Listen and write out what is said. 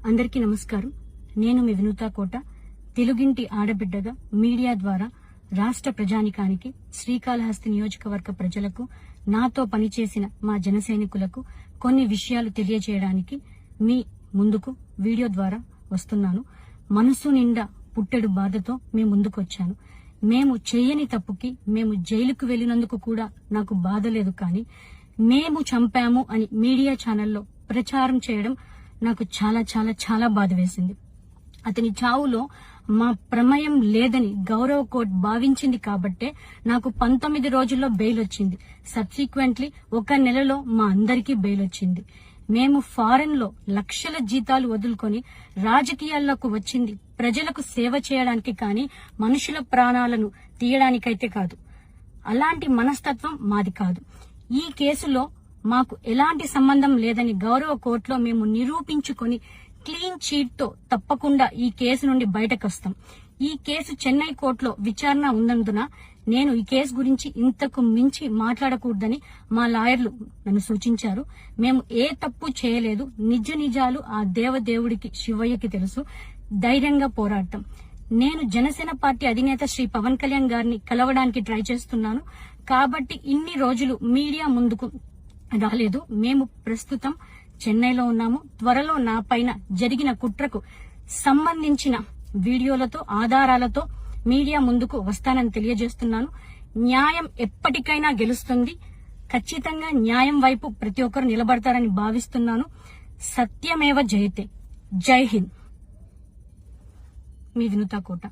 అందరికీ నమస్కారం. నేను మీ వినూతా కోట. తెలుగింటి ఆడబిడ్డగా మీడియా ద్వారా రాష్ట్ర ప్రజానికానికి, శ్రీకాళహస్తి నియోజకవర్గ ప్రజలకు, నాతో పనిచేసిన మా జనసైనికులకు కొన్ని విషయాలు తెలియజేయడానికి మీ ముందుకు వీడియో ద్వారా వస్తున్నాను. మనసు నిండా పుట్టెడు బాధతో మీ ముందుకు వచ్చాను. మేము చేయని తప్పుకి మేము జైలుకు వెళ్లినందుకు కూడా నాకు బాధ లేదు, కానీ మేము చంపాము అని మీడియా ఛానల్లో ప్రచారం చేయడం నాకు చాలా చాలా చాలా బాధ వేసింది. అతని చావులో మా ప్రమేయం లేదని గౌరవ కోర్టు భావించింది కాబట్టే నాకు 19 రోజుల్లో బెయిల్ వచ్చింది. సబ్సిక్వెంట్లీ 1 నెలలో మా అందరికీ బెయిల్ వచ్చింది. మేము ఫారెన్ లో లక్షల జీతాలు వదులుకొని రాజకీయాల్లోకి వచ్చింది ప్రజలకు సేవ చేయడానికి, కానీ మనుషుల ప్రాణాలను తీయడానికైతే కాదు. అలాంటి మనస్తత్వం మాది కాదు. ఈ కేసులో మాకు ఎలాంటి సంబంధం లేదని గౌరవ కోర్టులో మేము నిరూపించుకొని క్లీన్ చీట్ తో తప్పకుండా ఈ కేసు నుండి బయటకొస్తాం. ఈ కేసు చెన్నై కోర్టులో విచారణ ఉన్నందున నేను ఈ కేసు గురించి ఇంతకు మించి మాట్లాడకూడదని మా లాయర్లు నన్ను సూచించారు. మేము ఏ తప్పు చేయలేదు. నిజ నిజాలు ఆ దేవదేవుడికి, శివయ్యకి తెలుసు. ధైర్యంగా పోరాడతాం. నేను జనసేన పార్టీ అధినేత శ్రీ పవన్ కళ్యాణ్ గారిని కలవడానికి ట్రై చేస్తున్నాను కాబట్టి ఇన్ని రోజులు మీడియా ముందుకు రాలేదు. మేము ప్రస్తుతం చెన్నైలో ఉన్నాము. త్వరలో నా పైన జరిగిన కుట్రకు సంబంధించిన వీడియోలతో, ఆధారాలతో మీడియా ముందుకు వస్తానని తెలియజేస్తున్నాను. న్యాయం ఎప్పటికైనా గెలుస్తుంది. ఖచ్చితంగా న్యాయం వైపు ప్రతి ఒక్కరు నిలబడతారని భావిస్తున్నాను. సత్యమేవ జయతే. జై హింద్. మీ వినూతా కోట.